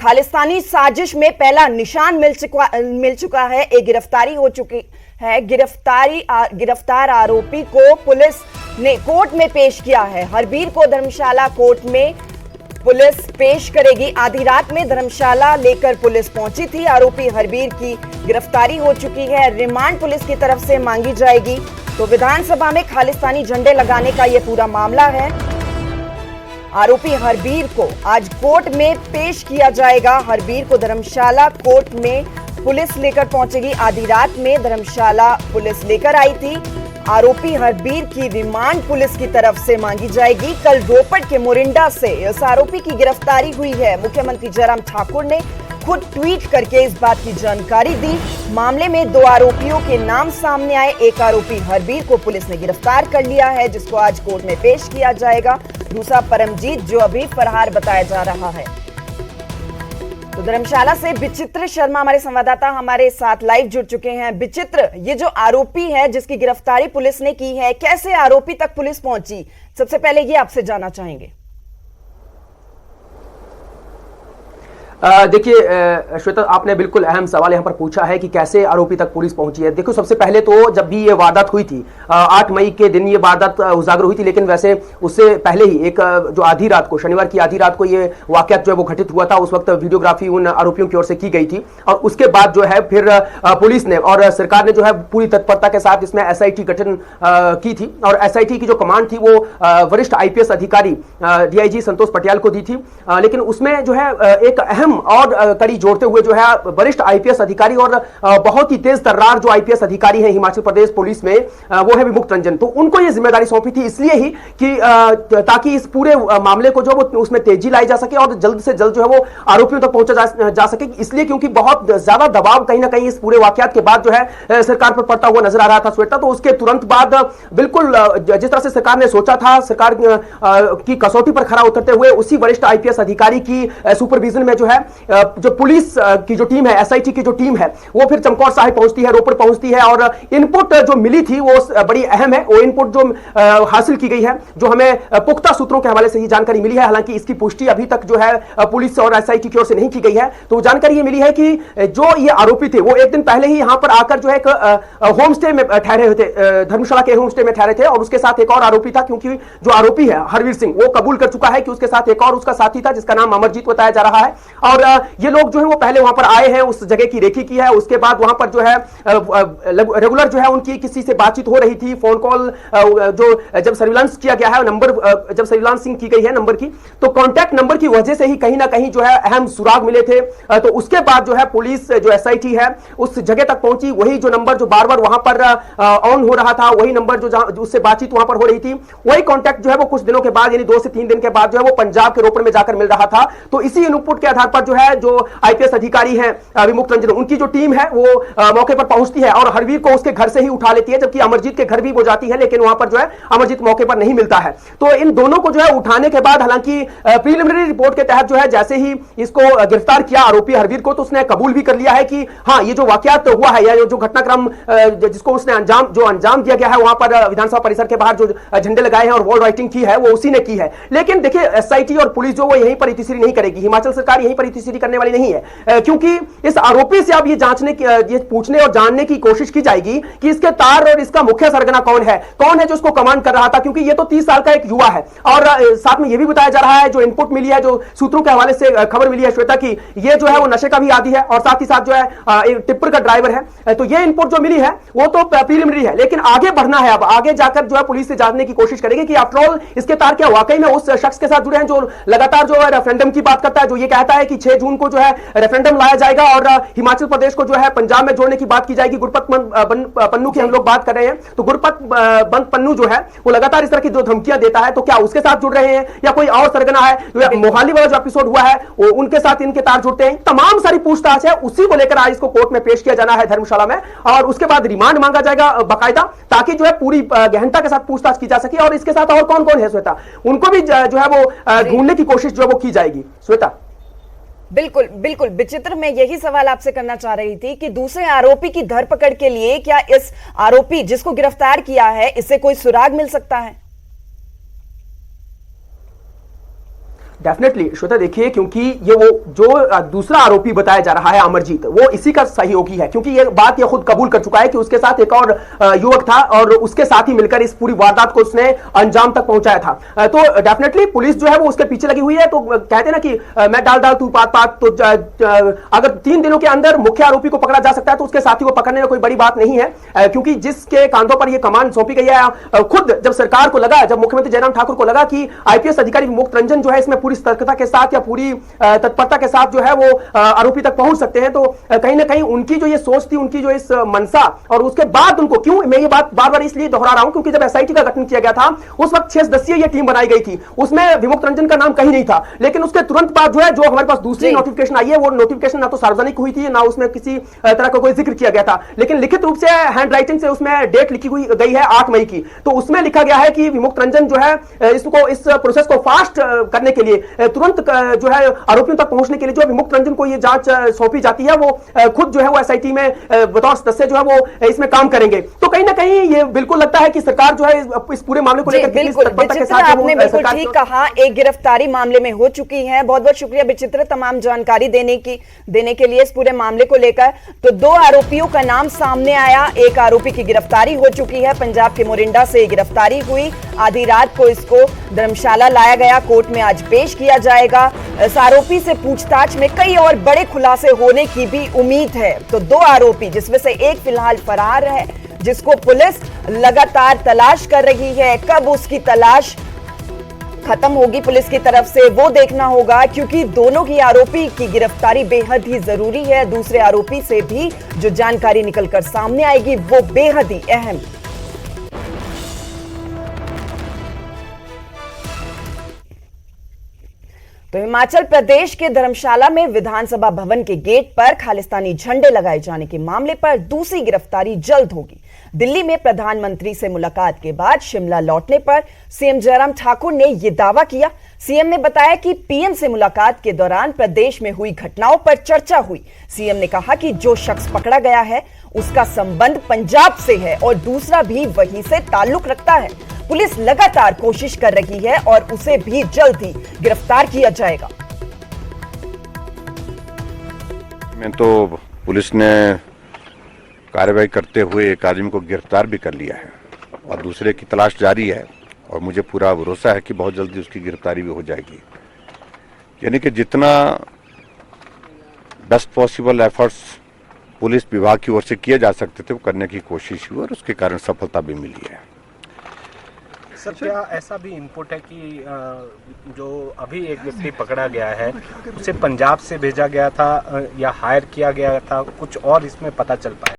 खालिस्तानी साजिश में पहला निशान मिल चुका है। एक गिरफ्तारी हो चुकी है। गिरफ्तार आरोपी को पुलिस ने कोर्ट में पेश किया है। हरबीर को धर्मशाला कोर्ट में पुलिस पेश करेगी। आधी रात में धर्मशाला लेकर पुलिस पहुंची थी। आरोपी हरबीर की गिरफ्तारी हो चुकी है। रिमांड पुलिस की तरफ से मांगी जाएगी। तो विधानसभा में खालिस्तानी झंडे लगाने का यह पूरा मामला है। आरोपी हरबीर को आज कोर्ट में पेश किया जाएगा। हरबीर को धर्मशाला कोर्ट में पुलिस लेकर पहुंचेगी। आधी रात में धर्मशाला पुलिस लेकर आई थी। आरोपी हरबीर की रिमांड पुलिस की तरफ से मांगी जाएगी। कल रोपड़ के मोरिंडा से इस आरोपी की गिरफ्तारी हुई है। मुख्यमंत्री जयराम ठाकुर ने खुद ट्वीट करके इस बात की जानकारी दी। मामले में 2 आरोपियों के नाम सामने आए। एक आरोपी हरबीर को पुलिस ने गिरफ्तार कर लिया है, जिसको आज कोर्ट में पेश किया जाएगा। दूसरा परमजीत, जो अभी फरार बताया जा रहा है। तो धर्मशाला से विचित्र शर्मा हमारे संवाददाता हमारे साथ लाइव जुड़ चुके हैं। विचित्र, ये जो आरोपी है जिसकी गिरफ्तारी पुलिस ने की है, कैसे आरोपी तक पुलिस पहुंची, सबसे पहले ये आपसे जानना चाहेंगे। देखिए श्वेता, आपने बिल्कुल अहम सवाल यहां पर पूछा है कि कैसे आरोपी तक पुलिस पहुंची है। देखो, सबसे पहले तो जब भी ये वारदात हुई थी 8 मई के दिन ये वारदात उजागर हुई थी, लेकिन वैसे उससे पहले ही एक जो आधी रात को, शनिवार की आधी रात को ये वाकया जो है वो घटित हुआ था। उस वक्त वीडियोग्राफी उन आरोपियों की ओर से की गई थी और उसके बाद जो है फिर पुलिस ने और सरकार ने जो है पूरी तत्परता के साथ इसमें एसआईटी गठन की थी और एसआईटी की जो कमांड थी वो वरिष्ठ आईपीएस अधिकारी डीआईजी संतोष पटियाल को दी थी। लेकिन उसमें जो है एक अहम और कड़ी जोड़ते हुए जो है वरिष्ठ आईपीएस अधिकारी और बहुत ही तेज तर्रार जो आईपीएस अधिकारी हैं हिमाचल प्रदेश पुलिस में, वो है विमुक्त रंजन। तो उनको ये जिम्मेदारी सौंपी थी इसलिए ही कि ताकि इस पूरे मामले को जो वो उसमें तेजी लाई जा सके और जल्द से जल्द जो है वो आरोपियों तक पहुंचा जा सके। इसलिए क्योंकि बहुत ज्यादा दबाव कहीं ना कहीं इस पूरे वाकयात के बाद जो है सरकार पर पड़ता हुआ नजर आ रहा था श्वेता। तो उसके तुरंत बाद बिल्कुल जिस तरह से सरकार ने सोचा था, सरकार की कसौटी पर खरा उतरते हुए उसी वरिष्ठ आईपीएस अधिकारी की सुपरविजन में जो है जो पुलिस की जो टीम है, एसआईटी की जो टीम है, वो फिर चमकौर साहिब पहुंचती है, रोपड़ पहुंचती है और इनपुट जो मिली थी वो बड़ी अहम है। वो इनपुट जो हासिल की गई है, जो हमें पुख्ता सूत्रों के हवाले से ही जानकारी मिली है, हालांकि इसकी पुष्टि अभी तक जो है पुलिस और एसआईटी की ओर से नहीं की गई है। तो जानकारी ये मिली है कि जो ये आरोपी थे वो एक दिन पहले ही यहां पर आकर जो है एक होम स्टे में ठहरे हुए थे, धर्मशाला के होम स्टे में ठहरे थे और उसके साथ एक और आरोपी था, क्योंकि जो आरोपी है हरवीर सिंह वो कबूल कर चुका है कि उसके साथ एक और उसका साथी था जिसका नाम अमरजीत बताया जा रहा है। और ये लोग जो है वो पहले वहां पर आए हैं, उस जगह की रेकी की है। उसके बाद वहां पर जो है रेगुलर जो है उनकी किसी से बातचीत हो रही थी, फोन कॉल जो जब सर्विलांस किया गया है नंबर, जब सर्विलांसिंग की गई है नंबर की, तो कॉन्टैक्ट नंबर की वजह से ही कहीं ना कहीं जो है अहम सुराग मिले थे। तो उसके बाद जो है पुलिस जो एसआईटी है उस जगह तक पहुंची। वही जो नंबर जो बार बार वहां पर ऑन हो रहा था, वही नंबर जो उससे बातचीत वहां पर हो रही थी, वही कॉन्टैक्ट जो है वो कुछ दिनों के बाद यानी 2 से 3 दिन के बाद जो है वो पंजाब के रोपड़ में जाकर मिल रहा था। तो इसी इनपुट के आधार पर जो है जो आईपीएस अधिकारी हैं विमुक्त रंजन, उनकी जो टीम है वो मौके पर पहुंचती है और हरवीर को उसके घर से ही उठा लेती है, जबकि अमरजीत के घर भी वो जाती है, लेकिन वहां पर जो है अमरजीत मौके पर नहीं मिलता है। तो इन दोनों को जो है उठाने के बाद, हालांकि प्रीलिमिनरी रिपोर्ट के तहत जो है जैसे ही इसको गिरफ्तार किया आरोपी हरवीर को, तो उसने कबूल भी कर लिया है कि हाँ, ये जो वाकयात हुआ है या जो घटनाक्रम जिसको उसने अंजाम दिया गया है वहां पर विधानसभा परिसर के बाहर जो झंडे लगाए हैं और वॉल राइटिंग की है वो उसी ने की है। लेकिन देखिए, एसआईटी और पुलिस जो वो यहीं पर इतिश्री नहीं करेगी, हिमाचल सरकार यहीं पर इतिश्री करने वाली नहीं है, क्योंकि इस आरोपी से अब ये पूछने और जानने की कोशिश की जाएगी कि इसके तार और इसका मुख्य सरगना कौन है जो उसको कमांड कर रहा था, क्योंकि ये तो 30 साल का एक युवा है। और साथ में ये भी बताया जा रहा है, जो इनपुट मिली है, जो सूत्रों के हवाले से खबर मिली है श्वेता की, ये जो है वो नशे का भी आदी है और साथ ही साथ जो है टिप्पर का ड्राइवर है। तो ये इनपुट जो मिली है वो तो प्रीलिमिनरी है, लेकिन आगे बढ़ना है। अब आगे जाकर जो है पुलिस से जानने की कोशिश करेगी कि आफ्टर ऑल इसके तार क्या वाकई में उस शख्स के साथ जुड़े हैं जो लगातार जो है रेफरेंडम की बात करता है, जो ये कहता है कि 6 जून को जो है रेफरेंडम लाया जाएगा और हिमाचल प्रदेश को जो है पंजाब में जोड़ने की बात की जाएगी। गुरपत पन्नू की हम लोग बात कर रहे हैं, तो गुरपत बंद पन्नू जो है वो लगातार इस तरह की जो धमकियां देता है, तो क्या उसके साथ जुड़ रहे हैं या कोई और सरगना है? मोहाली वाला जो एपिसोड हुआ है वो उनके साथ इनके तार जुड़ते हैं। तमाम सारी पूछताछ है, उसी को लेकर आज इसको कोर्ट में पेश किया जाना है धर्मशाला में और उसके बाद रिमांड मांगा जाएगा बाकायदा, ताकि जो है पूरी गहनता के साथ पूछताछ की जा सके। और इसके साथ और कौन कौन है श्वेता, उनको भी जो है वो ढूंढने की कोशिश जो है वो की जाएगी श्वेता। बिल्कुल बिल्कुल विचित्र, मैं यही सवाल आपसे करना चाह रही थी कि दूसरे आरोपी की धरपकड़ के लिए क्या इस आरोपी जिसको गिरफ्तार किया है इससे कोई सुराग मिल सकता है? डेफिनेटली श्वेता, देखिए, क्योंकि ये वो जो दूसरा आरोपी बताया जा रहा है अमरजीत, वो इसी का सहयोगी है, क्योंकि ये बात ये खुद कबूल कर चुका है कि उसके साथ एक और युवक था और उसके साथ ही मिलकर इस पूरी वारदात को उसने अंजाम तक पहुंचाया था। तो डेफिनेटली पुलिस जो है वो उसके पीछे लगी हुई है। तो कहते हैं ना कि मैं डाल डाल तू पात पात, तो अगर 3 दिनों के अंदर मुख्य आरोपी को पकड़ा जा सकता है तो उसके साथी को पकड़ने में कोई बड़ी बात नहीं है, क्योंकि जिसके कांधों पर यह कमान सौंपी गई है, खुद जब सरकार को लगा, जब मुख्यमंत्री जयराम ठाकुर को लगा कि आईपीएस अधिकारी विमुक्त रंजन जो है इसमें पूरी सतर्कता के साथ या पूरी तत्परता के साथ जो है वो आरोपी तक पहुंच सकते हैं, तो कहीं ना कहीं उनकी जो ये सोच थी, उनकी जो इस मनसा, और उसके बाद उनको, क्यों मैं ये बात बार बार इसलिए दोहरा रहा हूं क्योंकि जब एसआईटी का गठन किया गया था उस वक्त 6 सदस्यीय ये टीम बनाई गई थी, उसमें विमुक्त रंजन का नाम कहीं नहीं था, लेकिन उसके तुरंत बाद जो है जो हमारे पास दूसरी नोटिफिकेशन आई है, वो नोटिफिकेशन ना तो सार्वजनिक हुई थी, ना उसमें किसी तरह का कोई जिक्र किया गया था, लेकिन लिखित रूप से हैंड राइटिंग से उसमें डेट लिखी हुई गई है 8 मई की। तो उसमें लिखा गया है कि विमुक्त रंजन जो है इसको, इस प्रोसेस को फास्ट करने के लिए, तुरंत जो है आरोपियों तक पहुंचने के लिए जो विमुक्त रंजन को ये जांच सौंपी जाती है, वो खुद जो है वो एसआईटी में बतौर सदस्य जो है वो इसमें काम करेंगे। तो कहीं ना कहीं ये बिल्कुल लगता है कि सरकार जो है इस पूरे मामले को लेकर आपने बिल्कुल ठीक कहा, एक गिरफ्तारी मामले में हो चुकी है। बहुत बहुत शुक्रिया विचित्र तमाम जानकारी देने के लिए इस पूरे मामले को लेकर। तो 2 आरोपियों का नाम सामने आया, एक आरोपी की गिरफ्तारी हो चुकी है, पंजाब के मोरिंडा से गिरफ्तारी हुई, आधी रात को इसको धर्मशाला लाया गया, कोर्ट में आज पेश किया जाएगा। इस आरोपी से पूछताछ में कई और बड़े खुलासे होने की भी उम्मीद है। तो 2 आरोपी जिसमें से एक फिलहाल फरार है, जिसको पुलिस लगातार तलाश कर रही है। कब उसकी तलाश खत्म होगी पुलिस की तरफ से वो देखना होगा, क्योंकि दोनों ही आरोपी की गिरफ्तारी बेहद ही जरूरी है। दूसरे आरोपी से भी जो जानकारी निकलकर सामने आएगी वो बेहद ही अहम। तो हिमाचल प्रदेश के धर्मशाला में विधानसभा भवन के गेट पर खालिस्तानी झंडे लगाए जाने के मामले पर दूसरी गिरफ्तारी जल्द होगी। दिल्ली में प्रधानमंत्री से मुलाकात के बाद शिमला लौटने पर सीएम जयराम ठाकुर ने यह दावा किया। सीएम ने बताया कि पीएम से मुलाकात के दौरान प्रदेश में हुई घटनाओं पर चर्चा हुई। सीएम ने कहा कि जो शख्स पकड़ा गया है उसका संबंध पंजाब से है और दूसरा भी वहीं से ताल्लुक रखता है। पुलिस लगातार कोशिश कर रही है और उसे भी जल्द ही गिरफ्तार किया जाएगा। मैं तो पुलिस ने कार्रवाई करते हुए एक आदमी को गिरफ्तार भी कर लिया है और दूसरे की तलाश जारी है, और मुझे पूरा भरोसा है कि बहुत जल्दी उसकी गिरफ्तारी भी हो जाएगी। यानी कि जितना बेस्ट पॉसिबल एफर्ट्स पुलिस विभाग की ओर से किए जा सकते थे वो करने की कोशिश हुई और उसके कारण सफलता भी मिली है। सर, क्या ऐसा भी इनपुट है कि जो अभी एक व्यक्ति पकड़ा गया है उसे पंजाब से भेजा गया था या हायर किया गया था, कुछ और इसमें पता चल पाया?